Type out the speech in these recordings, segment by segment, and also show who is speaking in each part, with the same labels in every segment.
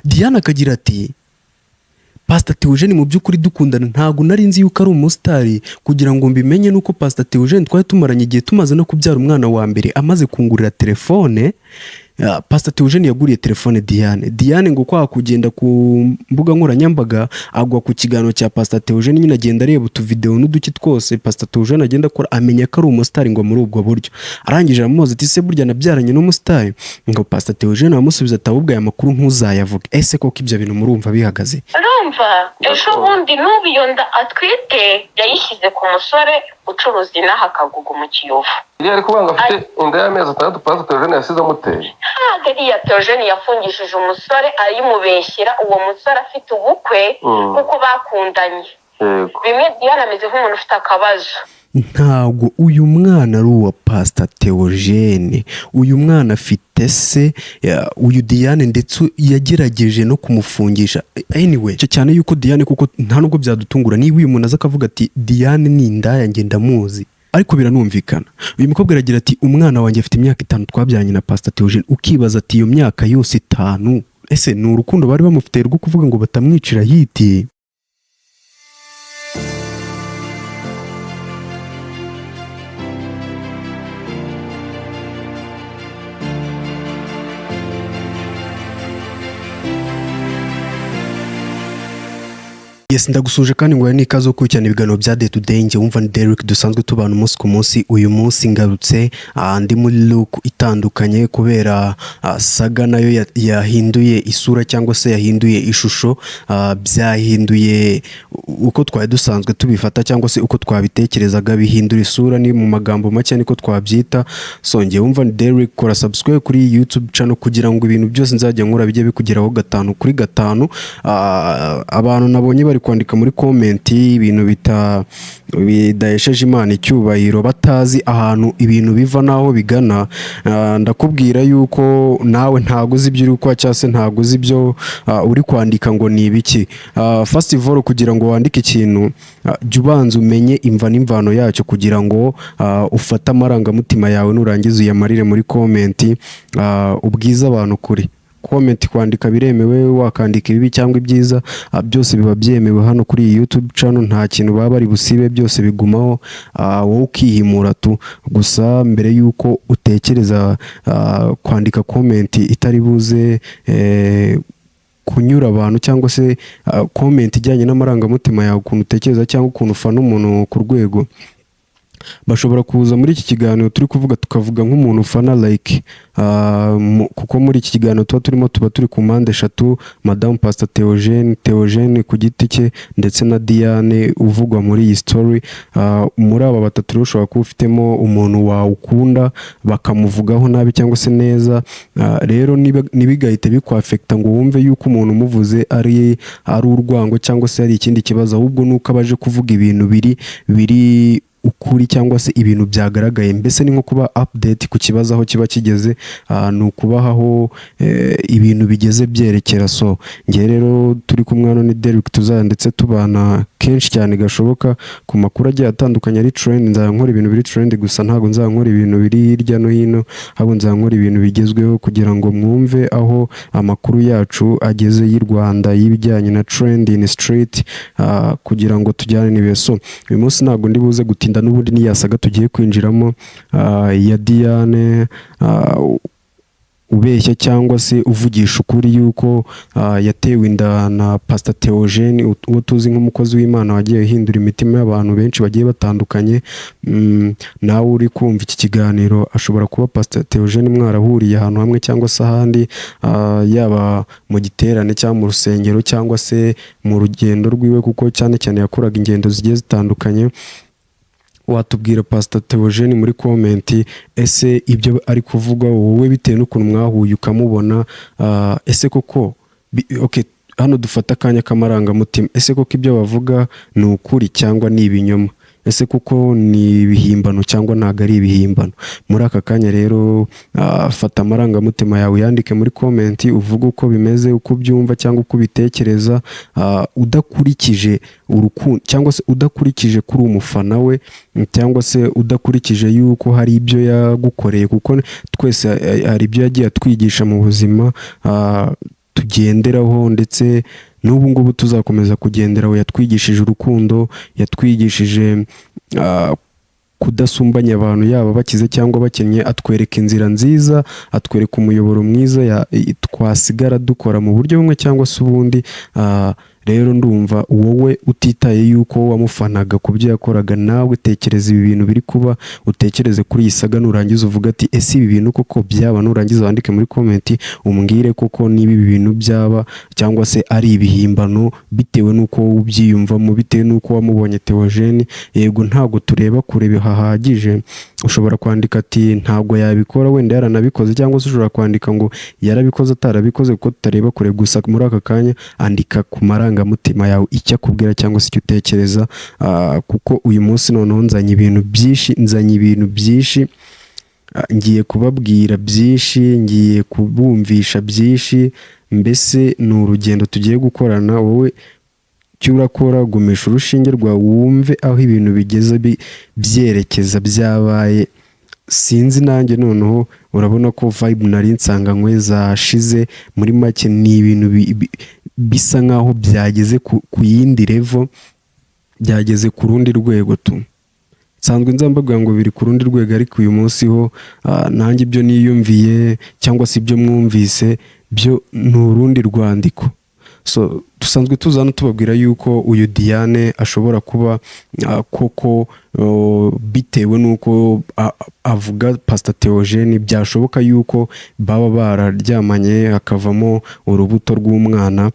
Speaker 1: Diane akagira ati Pastor Theogene mu by'ukuri dukundana ntago nari nzi yuko ari umusitari kugira ngo mbimenye nuko Pastor Theogene twari tumaranye igihe tumaze no kubyara umwana wa mbere amaze kungurira telefone. Pastor Theogene yaguriye telefone Diane ngo kwa kugenda ku mbuga nkoranyambaga agwa ku kiganiro cya Pastor Theogene nyine agenda areba utu video n'uduki twose Pastor Theogene agenda akora amenya ko ari umusitari ngo muri ubwo buryo arangije aramubaza ati se burya nabyaranye n'umusitari ngo Pastor Theogene amusubiza ati ahubwo aya makuru ntuzayavuge. Ese koko ibyo bintu murumva bihagaze?
Speaker 2: Urumva ejo bundi n'ubiyonda atwite yayishyize ku musore ucuruza inaha Kagugu mu Kiyovu.
Speaker 3: Ari kubanga afite inda y'amezi 6 Pastor Theogene yasize amuteye.
Speaker 2: Hagariya Theogene yafungishije umusore ayimubeshyira uwo musore afite ubukwe kuko bakundanye. Bimwe Diane ameze nk'umuntu ufite akabazo.
Speaker 1: Ntago uyu mwana ari uwa Pastor Theogene, uyu mwana afite se uyu Diane ndetse yagerageje no kumufungisha. Anyway cyo cyane yuko Diane kuko nta nubwo byadutungura niba uyu muntu aza akavuga ati Diane ni indaya nge ndamuzi, ariko biranumvikana. Uyu mukobwa aragira ati umwana wanjye afite imyaka 5 twabyanye na Pastor Theogene. Ukibaza ati iyo myaka yose 5 ese ni urukundo bari bamufite rwo kuvuga ngo batamwicira hiti? Yes, ndagusuje kandi ngo ni ikazo ko cyane ibiganiro bya Day to Day. Nge wumva ni Derek dusanzwe tubana umunsi ku munsi. Uyu munsi ngarutse ndi muri look itandukanye kubera Saga nayo yahinduye isura cyangwa se yahinduye ishusho, byahinduye uko twari dusanzwe tubifata cyangwa se uko twabitekerezaga bihindura isura. Ni mu magambo make niko twabyita. So nge wumva ni Derek, kora subscribe kuri YouTube channel kugira ngo ibintu byose nzajya nkora bijye bikugeraho 5 kuri 5. Abantu nabonye bari kwandika muri comment ibintu bidahesheje Imana icyubahiro batazi ahantu ibintu biva naho bigana. Ndakubwira yuko nawe ntago uzi ibyo uri kwa cyase ntago uzi ibyo uri kwandika ngo ni ibiki. First of all kugira ngo wandike ikintu jubanza umenye imva n'imvano yacyo kugira ngo ufate amarangamutima yawe nurangiza uyamarire muri comment. Ubwiza abantu kuri comment kwandika biremewe, wakandika ibibi cyangwa ibyiza byose biba byemewe hano kuri YouTube channel. Nta kintu baba bari busibe, byose bigumaho. Wowe ukihimura tu gusa mbere yuko utekereza kwandika comment itari buze kunyura abantu cyangwa se comment ijyanye n'amarangamutima yawe ukuntu utekereza cyangwa ukuntu ufana umuntu ku rwego. Bashobora kuza muri iki kiganiro turi kuvuga tukavuga nk'umuntu ufana like kuko muri iki kiganiro tuba turi ku mpande 3, Madame Pastor Theogene ku giti cye ndetse na Diane uvugwa muri iyi story. Muri aba batatu ushobora kuba ufitemo umuntu ukunda bakamuvugaho nabi cyangwa se neza. Rero nibigahite bikwaffecta ngo wumve yuko umuntu umuvuze ari urwango cyangwa se ari ikindi kibazo, ahubwo nuko abaje kuvuga ibintu biri ukuri cyangwa se ibintu byagaragaye. Mbese ni nko kuba update ku kibazo aho kiba kigeze, ni ukubaho ibintu bigeze byerekera. So nge rero turi kumwana ni Derek tuzana ndetse tubana kenshi cyane gashoboka ku makuru agiye atandukanye ari trend. Nzankora ibintu biri trend gusa ntago nzankora ibintu biri hirya no hino, ahubwo nzankora ibintu bigezweho kugira ngo mwumve aho amakuru yacu ageze y'u Rwanda y'ibijyanye na trend in street, kugira ngo tujyane nibe. So uyu munsi ntago ndi buze gutinda n'ubundi ni yasaga tugiye kwinjiramo ya Diane ubeshya cyangwa se uvugisha ukuri yuko yatewe inda na Pastor Theogene, uwo tuzi nk'umukozi w'Imana wagiye hindura imitima y'abantu benshi bagiye batandukanye. Nawe uri kumva iki kiganiro ashobora kuba Pastor Theogene mwarahuriye ahantu hamwe cyangwa se ahandi, yaba mu giterane cyangwa mu rusengero cyangwa se mu rugendo rwiwe kuko cyane cyane yakoraga ingendo zigiye zitandukanye. Watubwira Pastor Theogene muri comment ese ibyo ari kuvuga wowe bitewe n'ukuntu mwahuye ukamubona, ese koko okay hano dufata akanya k'amarangamutima, ese koko ibyo bavuga ni ukuri cyangwa ni ibinyoma? Ese kuko ni ibihimbano cyangwa ntago ari ibihimbano? Muri aka kanya rero fata amarangamutima yawe yandike muri comment, uvuga uko bimeze, uko byumva cyangwa uko bitekereza, udakurikije urukundo cyangwa se udakurikije kuri umufana we cyangwa se udakurikije yuko hari ibyo yagukoreye, kuko twese hari ibyo yagiye atwigisha mu buzima. tugenderaho ndetse n'ubu ngubu tuzakomeza kugenderaho. Yatwigishije urukundo, yatwigishije kudasumbanya abantu yaba bakize cyangwa bakennye, atwereka inzira nziza, atwereka umuyoboro mwiza twasigara dukora mu buryo bumwe cyangwa se ubundi. Rero ndumva wowe utitaye yuko wamufanaga ku byo yakoraga, nawe tekereza ibi bintu biri kuba, utekereze kuri iyi saga, nurangiza uvuga ati ese ibi bintu koko byaba, nurangiza wandike muri comment umbwire koko niba ibi bintu byaba cyangwa se ari ibihimbano bitewe nuko wowe ubyiyumvamo, bitewe nuko wamubonye Theogene. Yego ntago tureba kure bihagije, ushobora kwandika ati ntabwo yabikora, wenda yaranabikoze, cyangwa se ushobora kwandika ngo yarabikoze atarabikoze, kuko tutareba kure. Gusa muri aka kanya andika ku marangamutima yawe icyo akubwira cyangwa se icyo utekereza, kuko uyu munsi noneho nzanye ibintu byinshi, ngiye kubabwira byinshi, ngiye kubumvisha byinshi. Mbese ni urugendo tugiye gukorana. Wowe icyo urakora, gumisha urushinge rwawe wumve aho ibintu bigeze byerekeza, byabaye. Sinzi nanjye noneho urabona ko vibe nari nsanganywe zashize. Muri make ni ibintu bisa nkaho byageze ku yindi level, byageze ku rundi rwego tu. Sanzwe nzambaga ngo biri ku rundi rwego, ariko uyu munsi ho nanjye ibyo niyumviye cyangwa se ibyo mwumvise byo ni urundi rwandiko. So dusanzwe tuzana tubabwira yuko uyu Diane ashobora kuba koko bitewe nuko avuga Pastor Theogene, byashoboka yuko baba bararyamanye hakavamo urubuto rw'umwana.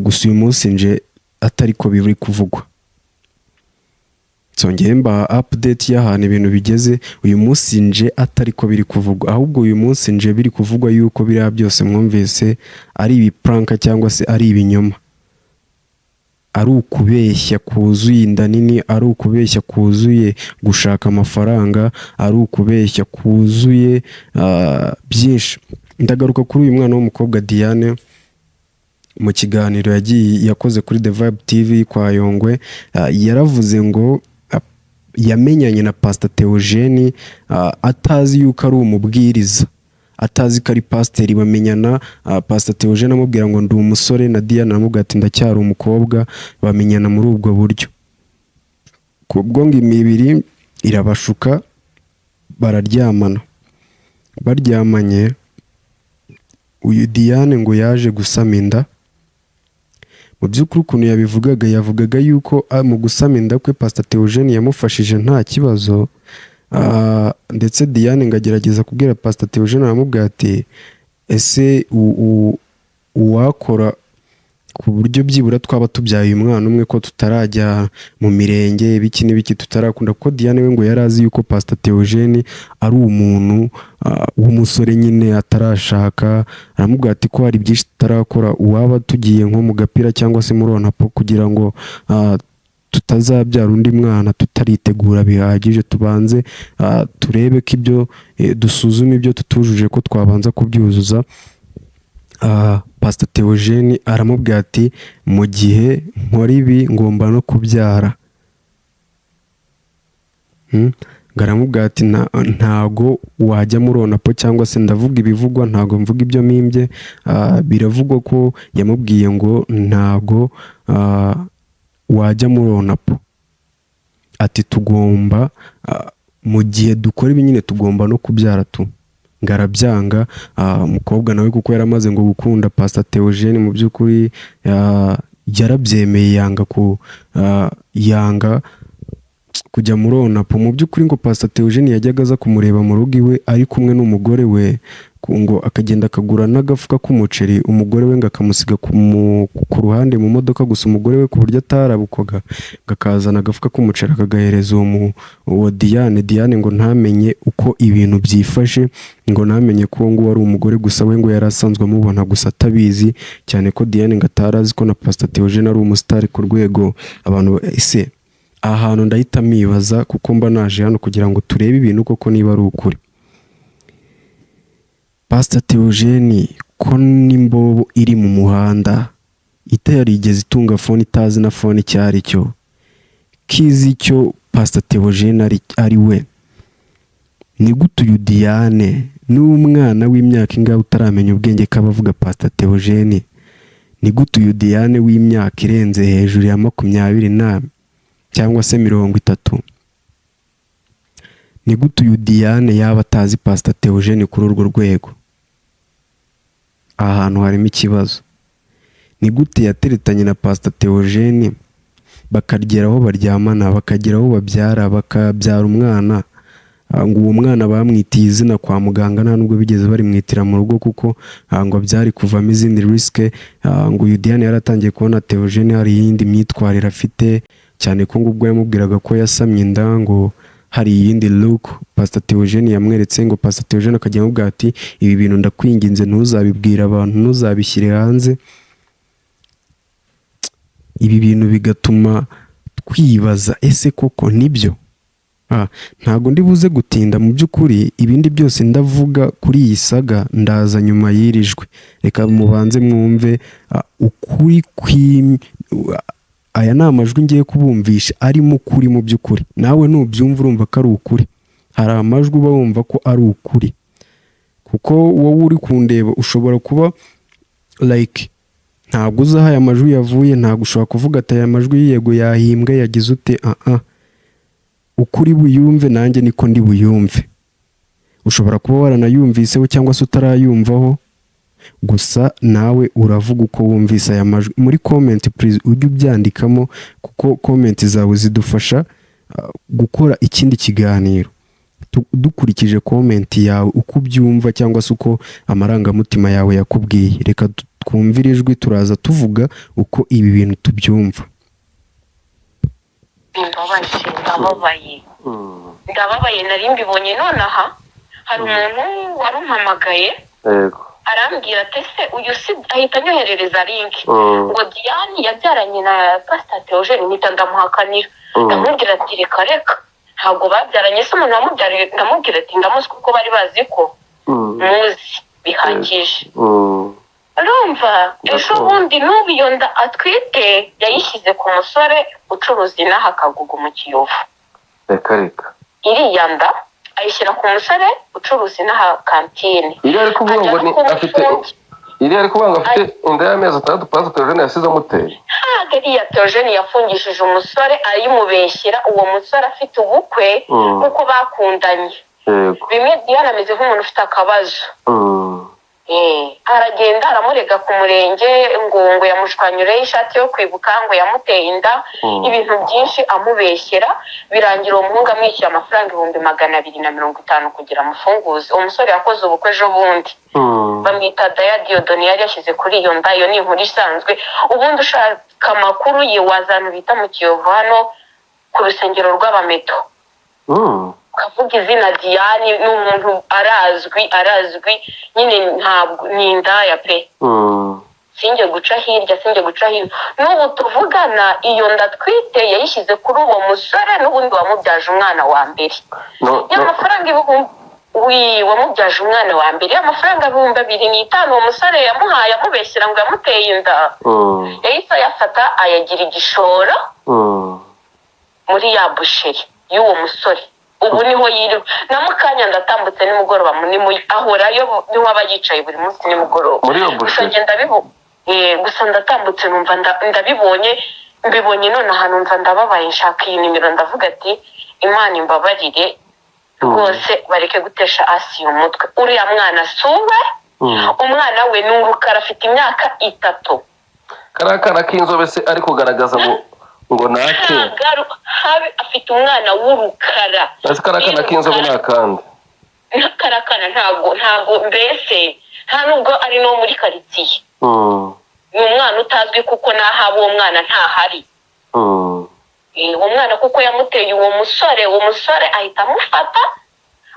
Speaker 1: Gusa uyu munsi nje atari ko biri kuvugwa. Songeye mba update y'ahantu ibintu bigeze. Uyu munsi nje atari ko biri kuvugwa, ahubwo uyu munsi nje biri kuvugwa yuko biriya byose mwumvise ari ibipranka cyangwa se ari ibinyoma, ari ukubeshya kuzuye inda nini, ari ukubeshya kuzuye gushaka amafaranga, ari ukubeshya kuzuye byinshi. Ndagaruka kuri uyu mwana w'umukobwa Diane mu kiganiro yakoze kuri The Vibe TV kwa Yongwe. Yaravuze ngo yamenyanye na Pastor Theogene atazi yuko ari umubwiriza, atazi ko ari pasiteri. Bamenyana, Pastor Theogene amubwira ngo ndi umusore, na Diane aramubwira ati ndacyari umukobwa. Bamenyana muri ubwo buryo, kubwo ngo imibiri irabashuka, bararyamana. Baryamanye, uyu Diane ngo yaje gusama inda. Mu by'ukuri ukuntu yavugaga yuko mu gusama inda kwe Pastor Theogene yamufashije nta kibazo. Ndetse Diane ngagerageza kubwira Pastor Theogene, aramubwira ati ese uwakora ku buryo byibura twaba tubyaye umwana umwe, ko tutarajya mu mirenge biki n'ibiki tutarakunda. Kuko Diane we ngo yarazi yuko Pastor Theogene ari umuntu w'umusore nyine atarashaka. Aramubwira ati ko hari byinshi tutarakora, uwaba tugiye nko mu gapira cyangwa se muri onapo kugira ngo tutazabyara undi mwana tutaritegura bihagije, tubanze turebe ko ibyo dusuzume ibyo tutujuje ko twabanza kubyuzuza. Pastor Theogene aramubwira ati mu gihe nkora ibi ngomba no kubyara. Ngaramubwira ati ntago wajya muri onapo, cyangwa se ndavuga ibivugwa, ntago mvuga ibyo mimbye. Biravugwa ko yamubwiye ngo ntago wajya muri onapo, ati tugomba mu gihe dukora ibi nyine tugomba no kubyara tu. Ngarabyanga. Umukobwa nawe kuko yaramaze ngo gukunda Pastor Theogene, mu by'ukuri yarabyemeye, yanga kujya muri onapo. Mu by'ukuri ngo Pastor Theogene yajyaga aza kumureba mu rugo iwe ari kumwe n'umugore we, ngo akagenda akagura n'agafuka k'umuceri, umugore we ngo akamusiga ku ruhande mu modoka. Gusa umugore we ku buryo atarabukoga, akazana agafuka k'umuceri akagahereza uwo Diane ngo ntamenye uko ibintu byifashe, ngo ntamenye ko ngo ari umugore. Gusa we ngo yari asanzwe amubona gusa atabizi cyane, ko Diane ngo atarazi ko na Pastor Theogene ari umusitari ku rwego abantu. Ese ahantu ndahita mibaza, kuko mba naje hano kugira ngo turebe ibintu koko niba ari ukuri. Pastor Theogene ko n'imbobo iri mu muhanda itarigeze itunga phone, itazi na phone icyo ari cyo, kizi icyo Pastor Theogene ari we, ni gute uyu Diane n'umwana w'imyaka ingahe utaramenya ubwenge k'abavuga Pastor Theogene ni gute uyu Diane w'imyaka irenze hejuru ya 20 cyangwa se 30, ni gute uyu Diane yaba atazi Pastor Theogene kuri urwo rwego? Aha hantu harimo ikibazo. Ni gute yateretanye na Pastor Theogene bakageraho baryamana, bakageraho babyara, bakabyara umwana, ngo uwo mwana bamwitiye izina kwa muganga nta nubwo bigeze bari mwitira mu rugo kuko ngo byari kuvamo izindi risk. Ngo uyu Diane yaratangiye kubona Theogene hari yindi myitwarire afite, cyane ko ngubwo yamubwiraga ko yasamye inda, ngo hari yindi look Pastor Theogene yamweretse, ngo Pastor Theogene akajya amubwira ati ibi bintu ndakwinginze ntuzabibwira abantu, ntuzabishyire hanze. Ibi bintu bigatuma twibaza ese koko nibyo? Ntago ndi buze gutinda, mu by'ukuri ibindi byose ndavuga kuri iyi saga ndaza nyuma yirijwe. Reka mubanze mwumve ukuri aya ni amajwi ngiye kubumvisha arimo ukuri mu by'ukuri. Nawe nubyumva urumva ko ari ukuri. Hari amajwi uba wumva ko ari ukuri, kuko wowe uri kundeba ushobora kuba like ntabwo uzi aho aya majwi yavuye, ntabwo ushobora kuvuga ati aya majwi yego yahimbwe yagize ute. Ukuri buyumve nanjye niko ndi buyumve. Ushobora kuba waranayumviseho cyangwa se utarayumvaho, gusa nawe uravuga uko wumvise aya majwi. Muri comment please ujye ubyandikamo, kuko comment zawe zidufasha gukora ikindi kiganiro dukurikije comment yawe uko ubyumva cyangwa se uko amarangamutima yawe yakubwiye. Reka twumvire ijwi turaza tuvuga uko ibi bintu tubyumva.
Speaker 2: Ndababaye nari mbibonye nonaha hari umuntu warumpamagaye arambwira ati se uyu si ahita anyoherereza link ngo Diane yabyaranye na Pastor Theogene, mpita ndamuhakanira ndamubwira ati reka ntabwo babyaranye. Se umuntu wamubyariye ndamubwira ati ndamuzi kuko bari bazi ko muzi bihagije. Urumva ejo bundi n'ubu iyo nda atwite yayishyize ku musore ucuruza inaha Kagugu mu Kiyovu.
Speaker 3: Reka
Speaker 2: iriya nda ayishyira ku musore ucuruza inaha kantine.
Speaker 3: Iriya ari kuvuga ngo afite inda y'amezi 6 Pastor Theogene yasize amuteye.
Speaker 2: Ntabwo iriya Theogene yafungishije umusore ayimubeshyira uwo musore afite ubukwe kuko bakundanye. Bimwe Diane ameze nk'umuntu ufite akabazo. Aragenda aramurega ku murenge ngo yamushwanyureho ishati yo kwibuka, ngo yamuteye inda, ibintu byinshi amubeshyera. Birangira uwo muhungu amwishyura amafaranga 250 kugira amufunguze. Umusore yakoze ubukwe ejo bundi, bamwita Daya Diodone, yari yashyize kuri iyo nda. Iyo ni inkuru isanzwe. Ubundi ushaka amakuru ye wazana bita mu Kiyovu hano ku rusengero rw'Abameto, kavuga izina Diane n'umuntu arazwi nyine, ntabwo ni indaya pe. Sinjye guca hirya, sinjye guca hino. N'ubu tuvugana iyo ndatwite yayishyize kuri uwo musore n'ubundi wamubyaje umwana wa mbere. Y'amafaranga wamubyaje umwana wa mbere y'amafaranga 2,500 uwo musore yamuhaye amubeshyira ngo yamuteye inda. Yahise ayafata ayagira igishoro muri ya busheri y'uwo musore. Ubu niho yirirwa na mukanya ndatambutse nimugoroba ahorayo niho aba yicaye buri munsi nimugoroba. Gusa ngenda gusa ndatambutse numva mbibonye none ahantu numva ndababaye, nshaka iyi nimero ndavuga ati Imana imbabarire rwose bareke gutesha Asi umutwe. Uriya mwana suwe, umwana we ni urukara afite imyaka 3.
Speaker 3: Karakana k'inzobe se ari kugaragaza ngo nake
Speaker 2: afite umwana w'urukara.
Speaker 3: Ese karakana k'inzobe nakandi
Speaker 2: karakana ntabwo mbese nta nubwo ari no muri karitsiye. Ni umwana utazwi kuko n'ahaba uwo mwana ntahari. Uwo mwana kuko yamuteye uwo musore ahita amufata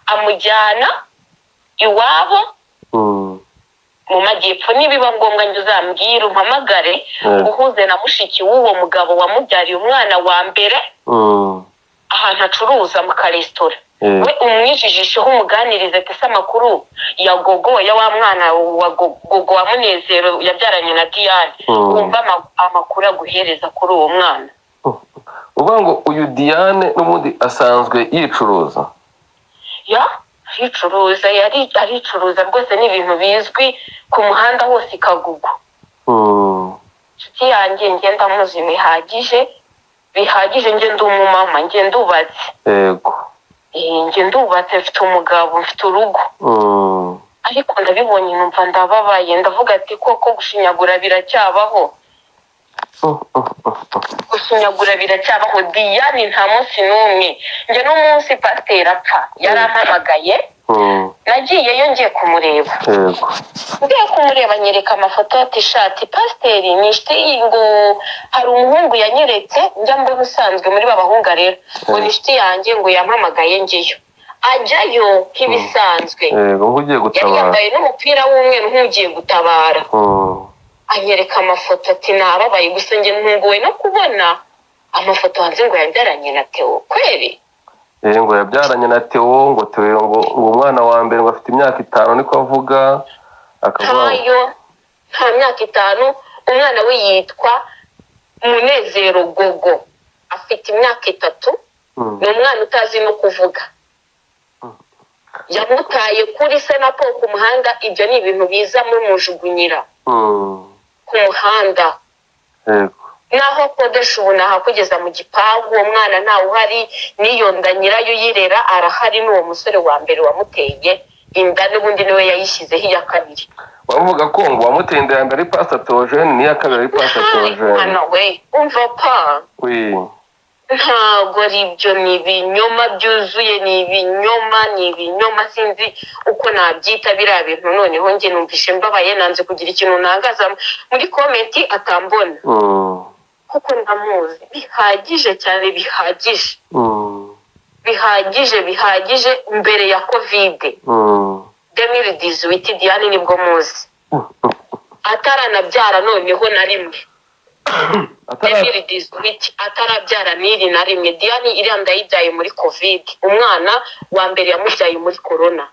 Speaker 2: amujyana iwabo mu majyepfo. Nibiba ngombwa njye uzambwira umpamagare uhuze na mushiki w'uwo mugabo wamubyariye umwana wa mbere ahantu acuruza mu karesitora. We umwijijisheho umuganirize ati se amakuru ya Gogo, ya wa mwana wa Gogo wa Munezero yabyaranye na Diane, wumva amakuru aguhereza kuri uwo mwana.
Speaker 3: Uvuga ngo uyu Diane n'ubundi asanzwe yicuruza?
Speaker 2: Yicuruza, aricuruza rwose, ni ibintu bizwi ku muhanda hose i Kagugu. inshuti yanjye njye ndamuzi bihagije njye ndi umumama njye ndubatse
Speaker 3: yego
Speaker 2: njye ndubatse mfite umugabo mfite urugo ariko ndabibonye numva ndababaye ndavuga ati koko gushinyagura biracyabaho Diane nta munsi n'umwe njye n'umunsi pasiteri apfa yarampamagaye nagiyeyo ngiye kumureba nyereka amafoto ati shati pasiteri nishite ngo hari umuhungu yanyeretse njya mbona usanzwe muri babahunga rero ngo nishite yanjye ngo yampamagaye ngiyo ajyayo nk'ibisanzwe yari yambaye n'umupira w'umweru nk'ugiye gutabara anyereka amafoto ati nababaye gusa njye ntunguwe no kubona amafoto hanze ngo yabyaranye na Theo kweri
Speaker 3: ngo yabyaranye na Theo ngo Theo ngo umwana wa mbere ngo afite imyaka 5 niko avuga akavuga
Speaker 2: nta myaka 5 umwana we yitwa Munezero Gogo afite imyaka 3 ni umwana utazi no kuvuga yamutaye kuri Senapo ku muhanda ibyo ni ibintu biza muri mujugunyira ku muhanda naho kodesha ubu nahakugeza mu gipangu uwo mwana ntawe uhari niyo nda nyirayo yirera arahari n'uwo musore wa mbere wamuteye inda n'ubundi niwe yayishyizeho iya kabiri
Speaker 3: bavuga ko ngo wamuteye inda ya mbere ari Pastor Theogene n'iya kabiri ari Pastor Theogene
Speaker 2: hano we umva pa ntago ari ibyo ni ibinyoma byuzuye ni ibinyoma sinzi uko nabyita biriya bintu noneho njye numvishe mbabaye nanze kugira ikintu nangaza muri komenti atambona kuko ndamuzi bihagije cyane bihagije mbere ya covid 2018 Diane nibwo muzi ataranabyara noneho na rimwe atarabyara n'iri na rimwe Diane iriya ndayibyaye muri covid umwana wa mbere yamubyaye muri corona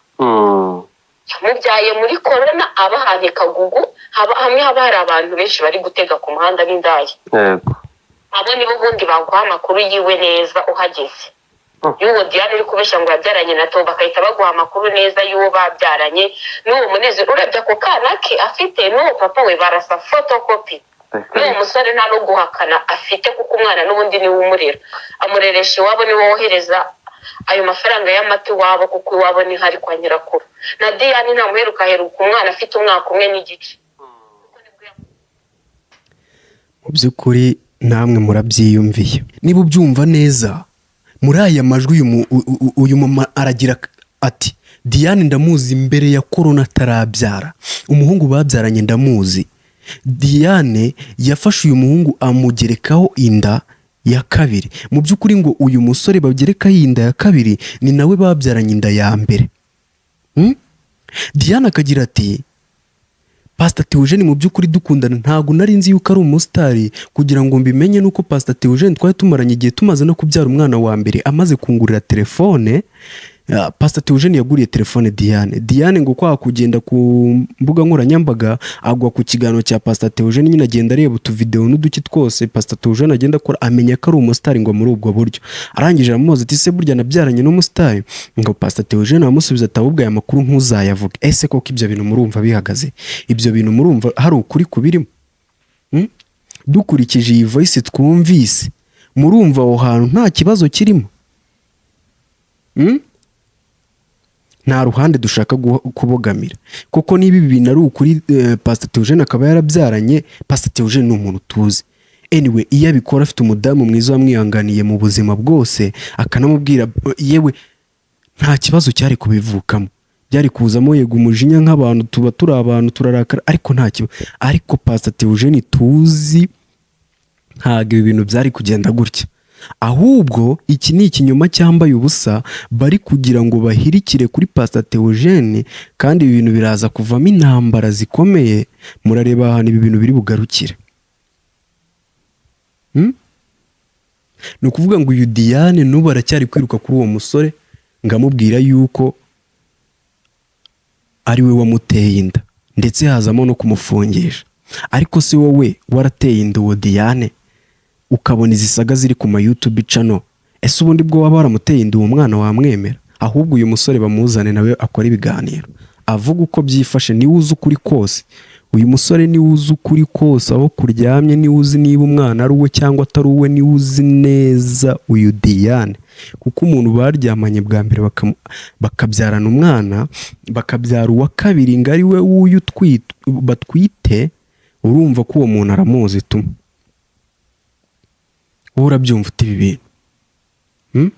Speaker 2: yamubyaye muri corona abahanye kagugu hamwe haba hari abantu benshi bari gutega ku muhanda b'indaya abo nibo bundi baguha amakuru yiwe neza uhageze y'uwo Diane uri kubeshya ngo yabyaranye na Theo bakahita baguha amakuru neza y'uwo babyaranye n'uwo Munezero urebye ako kana ke afite n'uwo papa we barasa photocopy n'uwo musore nta no guhakana afite kuko umwana n'ubundi niwe umurera amureresha iwabo niwe wohereza ayo mafaranga y'amata iwabo kuko iwabo ni hari kwa nyirakuru na Diane ntamuheruka umwana afite umwaka umwe n'igice
Speaker 1: mu by'ukuri namwe murabyiyumviye niba ubyumva neza muri aya majwi uyu mama aragira ati Diane ndamuzi mbere ya corona atarabyara umuhungu babyaranye ndamuzi Diane yafashe uyu muhungu amugerekaho inda ya kabiri mu by'ukuri ngo uyu musore bagerekaho inda ya kabiri ni nawe babyaranye inda ya mbere Diane akagira ati Pastor Theogene mu by'ukuri dukundana ntago nari nzi yuko ari umusitari kugira ngo mbimenye nuko Pastor Theogene twari tumaranye igihe tumaze no kubyara umwana wa mbere amaze kungurira telefone Pastor Theogene yaguriye telefone Diane ngo kwa kugenda ku mbuga nkoranyambaga agwa ku kiganiro cya Pastor Theogene nyine agenda areba utuvideo n'uduki twose Pastor Theogene agenda akora amenya ko ari umusitari ngo muri ubwo buryo arangije aramubaza ati se burya nabyaranye n'umusitari ngo Pastor Theogene amusubiza atabubwa aya makuru ntuzayavuga ese koko ibyo bintu murumva bihagaze ibyo bintu murumva hari ukuri kubirimo dukurikije iyi voice twumvise murumva aho hantu nta kibazo kirimo nta ruhande dushaka kubogamira kuko niba ibi bintu ari ukuri Pastor Theogene akaba yarabyaranye Pastor Theogene ni umuntu tuzi anyway iyo abikora afite umudamu mwiza wamwihanganiye mu buzima bwose akanamubwira yewe nta kibazo cyari kubivukamo byari kuzamo yego umujinya nk'abantu tuba turi abantu turarakara ariko nta kibazo ariko Pastor Theogene tuzi ntabwo ibi bintu byari kugenda gutya ahubwo iki ni ikinyoma cyambaye ubusa bari kugira ngo bahirikire kuri Pastor Theogene kandi ibi bintu biraza kuvamo intambara zikomeye murareba ahantu ibi bintu biri bugarukire ni ukuvuga ngo uyu Diane n'ubu aracyari kwiruka kuri uwo musore ngamubwira yuko ari we wamuteye inda ndetse hazamo no kumufungisha ariko si wowe warateye inda uwo Diane ukabona izisaga ziri ku ma YouTube channel ese ubundi bwo waba waramuteye inda uwo mwana wamwemera ahubwo uyu musore bamuzane nawe akora ibiganiro avuga uko byifashe niwe uzi ukuri kose uyu musore niwe uzi ukuri kose aho kuryamye, niwe uzi niba umwana ari uwe cyangwa atari uwe, niwe uzi neza uyu Diane, kuko umuntu baryamanye bwa mbere bakabyarana umwana, bakabyara uwa kabiri ngo ari we w'uyu batwite, urumva ko uwo muntu aramuzi tu. wowe urabyumva uti ibi bintu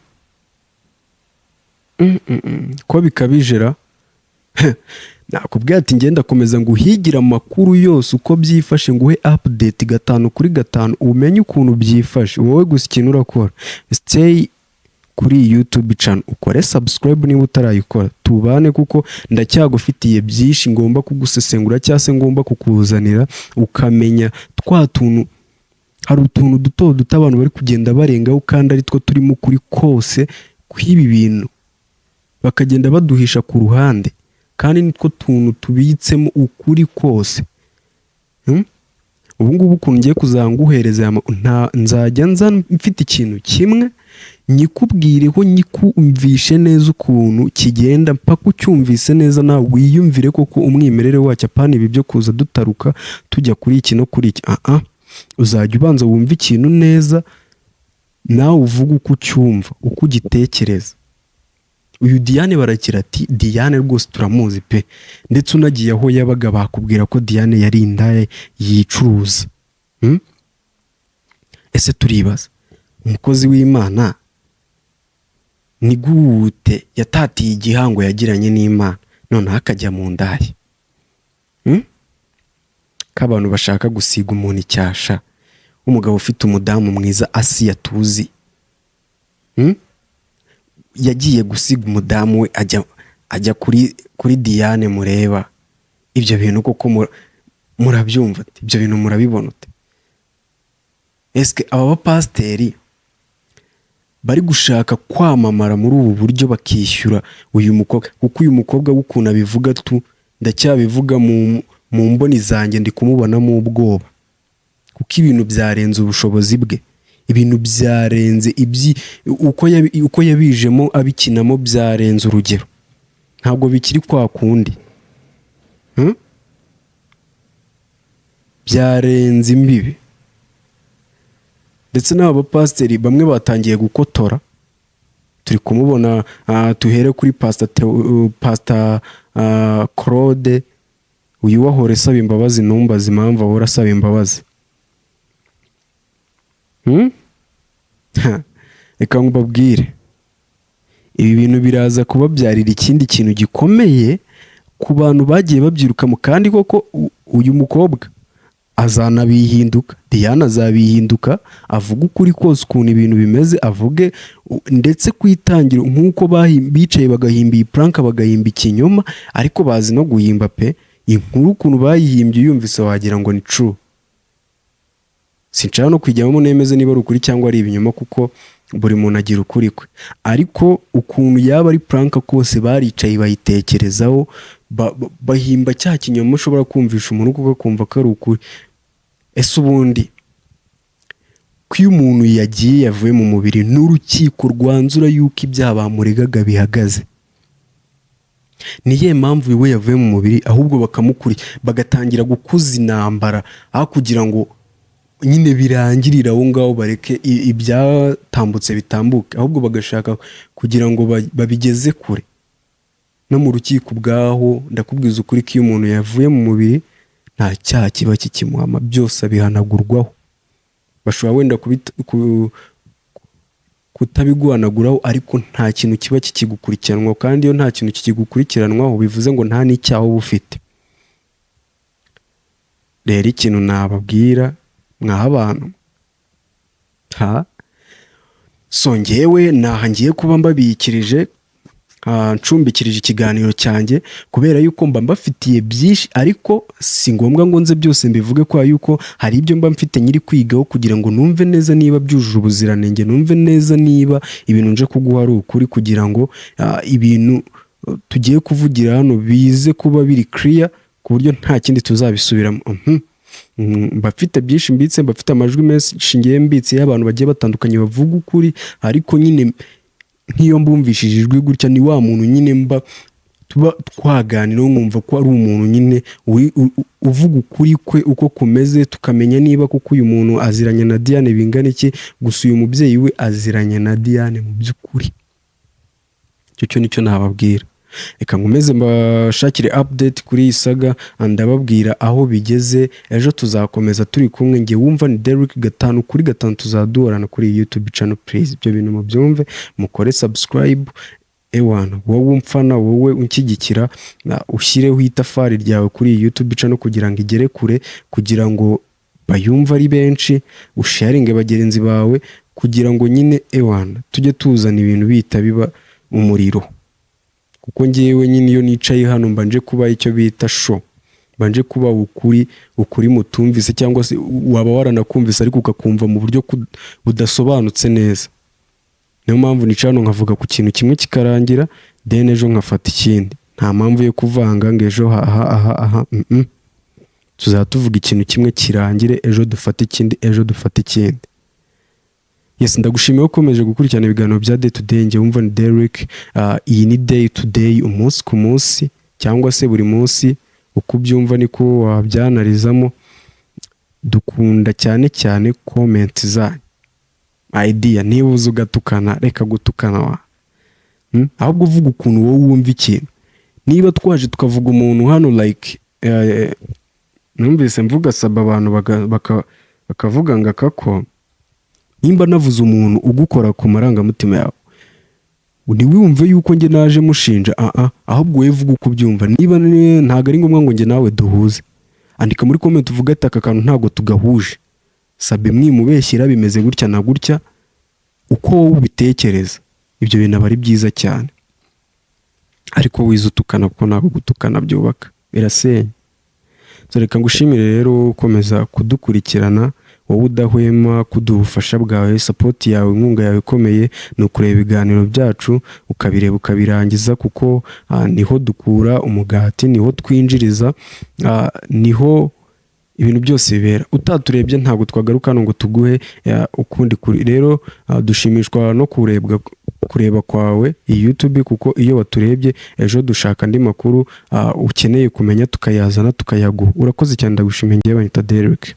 Speaker 1: ko bikabijera nakubwira ati ngenda komeza ngo uhigira amakuru yose uko byifashe, ngo uhe update 5/5 umenye ukuntu byifashe. Wowe gusa ikintu urakora stay kuri YouTube channel, ukore subscribe niba utarayikora, tubane kuko ndacyagufitiye byinshi ngomba kugusesengura cyangwa se ngomba kukuzanira ukamenya twa tuntu. Hari utuntu duto abantu bari kugenda barengaho kandi ari two turimo kuri kose kw'ibi bintu, bakagenda baduhisha ku ruhande, kandi nitwo tuntu tubitsemo ukuri kose. Ubu ngubu ukuntu ngiye kuzanguhereza nzajya nza mfite ikintu kimwe nyikubwireho, nyikumvishe neza ukuntu kigenda, mpaka ucyumvise neza nawe wiyumvire koko umwimerere wacyo, apana ibi byo kuza dutaruka tujya kuri iki no kuri iki. Uzajya ubanza wumva ikintu neza, nawe uvuga uko ucyumva, uko ugitekereza. Uyu Diane baragira ati Diane rwose turamuzi pe, ndetse unagiye aho yabaga bakubwira ko Diane yari indaya yicuruza. Ese turibaza umukozi w'Imana ni gute yatatiye igihango yagiranye n'Imana none akajya mu ndaya? K'abantu bashaka gusiga umuntu icyasha, umugabo ufite umudamu mwiza Asiya tuzi yagiye gusiga umudamu we ajya kuri Diane. Mureba ibyo bintu koko murabyumva ati, ibyo bintu murabibona ute? Eske aba bapasiteri bari gushaka kwamamara muri ubu buryo bakishyura uyu mukobwa? Kuko uyu mukobwa w'ukuntu abivuga ndacyabivuga mu mboni zanjye, ndi kumubonamo ubwoba, kuko ibintu byarenze ubushobozi bwe, ibintu byarenze uko yabijemo abikinamo byarenze urugero, ntabwo bikiri kwa kundi. Byarenze imbibi. Ndetse n'aba bapasiteri bamwe batangiye gukotora, turi kumubona. Tuhere kuri Pastor Claude, uyu wahora asaba imbabazi, numbaza impamvu ahora asaba imbabazi. Reka ngubabwire, ibi bintu biraza kubabyarira ikindi kintu gikomeye ku bantu bagiye babyirukamo, kandi koko uyu mukobwa azanabihinduka, Diane azabihinduka, avuga ukuri kose ukuntu ibintu bimeze, avuge ndetse kwitangira nk'uko bicaye bagahimba iyi prank, bagahimba ikinyoma, ariko bazi no guhimba pe. Inkuru ukuntu bayihimbye yumvise wagira ngo ni true. Sinshaka no kwijyamo nemeze niba ari ukuri cyangwa ari ibinyoma, kuko buri muntu agira ukuri kwe, ariko ukuntu yaba ari prank kose baricaye bayitekerezaho, bahimba cya kinyoma ushobora kumvisha umuntu kuko kumva ko ari ukuri. Ese ubundi ko iyo umuntu yagiye yavuye mu mubiri n'urukiko rwanzura yuko ibyaha bamuregaga bihagaze, niye mpamvu we yavuye mu mubiri ahubwo bakamukuri bagatangira gukuza intambara, aho kugira ngo nyine birangirira aho ngaho bareke ibyatambutse bitambuke, ahubwo bagashaka kugira ngo babigeze kure no mu rukiko bwaho. Ndakubwiza ukuri ko iyo umuntu yavuye mu mubiri nta cyaha kiba kikimuhama, byose abihanagurwaho. Bashobora wenda kutabiguhanaguraho, ariko nta kintu kiba kikigukurikiranwaho, kandi iyo nta kintu kikigukurikiranwaho bivuze ngo nta n'icyaha uba ufite. Rero ikintu nababwira mwaha abantu, so ngewe naha ngiye kuba mbabikirije, ncumbikirije ikiganiro cyanjye, kubera yuko mba mbafitiye byinshi, ariko si ngombwa ngo nze byose mbivuge, kwa yuko hari ibyo mba mfite nyiri kwigaho kugira ngo numve neza niba byujuje ubuziranenge, numve neza niba ibintu nje kuguha ari ukuri, kugira ngo ibintu tugiye kuvugira hano bize kuba biri clear, ku buryo nta kindi tuzabisubiramo. Mbafite byinshi mbitse, mbafite amajwi menshi ngiye mbitse y'abantu bagiye batandukanye bavuga ukuri, ariko nyine nk'iyo mbumvishije ijwi gutya, ni wa muntu nyine mba tuba twaganira nkumva ko ari umuntu nyine uvuga ukuri kwe uko kumeze, tukamenya niba kuko uyu muntu aziranye na Diane bingana iki. Gusa uyu mubyeyi we aziranye na Diane mu by'ukuri. Cyo nicyo nababwira. Reka nkomeze mbashakire update kuri iyi saga, ndababwira aho bigeze. Ejo tuzakomeza turi kumwe. Nge wumva ni Derrick 5/5 tuzaduhorana kuri YouTube channel. Please ibyo bintu mubyumve, mukore subscribe. Ewana, wowe umfana, wowe unshyigikira, ushyireho itafari ryawe kuri YouTube channel kugira ngo igere kure, kugira ngo bayumva ari benshi, usharinge bagenzi bawe, kugira ngo nyine ewana tujye tuzana ibintu bita biba umuriro. Kuko ngewe nyine iyo nicaye hano mbanje kuba icyo bita show, mbanje kuba ukuri mutumvise, cyangwa se waba waranakumvise ariko ukakumva mu buryo budasobanutse neza. Niyo mpamvu nica hano nkavuga ku kintu kimwe kikarangira, then ejo nkafata ikindi. Nta mpamvu yo kuvanga ngo ejo aha tuzatuvuga ikintu kimwe kirangire, ejo dufate ikindi, ejo dufate ikindi. Yes, ndagushimiye ukomeje gukurikirana ibiganiro bya Day to Day. Nge wumva ni Derrick. Iyi ni Day to Day, umunsi ku munsi cyangwa se buri munsi uko ubyumva niko wabyanalizamo. Dukunda cyane cyane comment zanyu, idea. Niba uzi ugatukana, reka gutukana wa ahubwo uvuga ukuntu wowe wumva ikintu. Niba twaje tukavuga umuntu hano like numvise mvuga saba abantu bakavuga ngo akako, nimba navuze umuntu ugukora ku marangamutima yawe, ntiwumve yuko nge naje mushinja. Ahubwo wewe vuga uko ubyumva. Niba ntago ari ngombwa ngo nge nawe duhuze, andika muri comment uvuga ati aka kantu ntago tugahuje, sabe mwimubeshyira bimeze gutya na gutya, uko wowe ubitekereza. Ibyo bintu aba ari byiza cyane. Ariko wize utukana, kuko ntago gutukana byubaka, birasenya. Reka ngushimire rero ukomeza kudukurikirana, wowe udahwema kuduha ubufasha bwawe, support yawe, inkunga yawe ikomeye ni ukureba ibiganiro byacu ukabireba ukabirangiza, kuko niho dukura umugati, niho twinjiriza, niho ibintu byose bibera. Utaturebye ntabwo twagaruka hano ngo tuguhe ukundi kuri. Rero dushimishwa no kureba kwawe iyi YouTube, kuko iyo waturebye ejo dushaka andi makuru ukeneye kumenya tukayazana tukayaguha. Urakoze cyane, ndagushimiye. Ngewe banyita Derrick.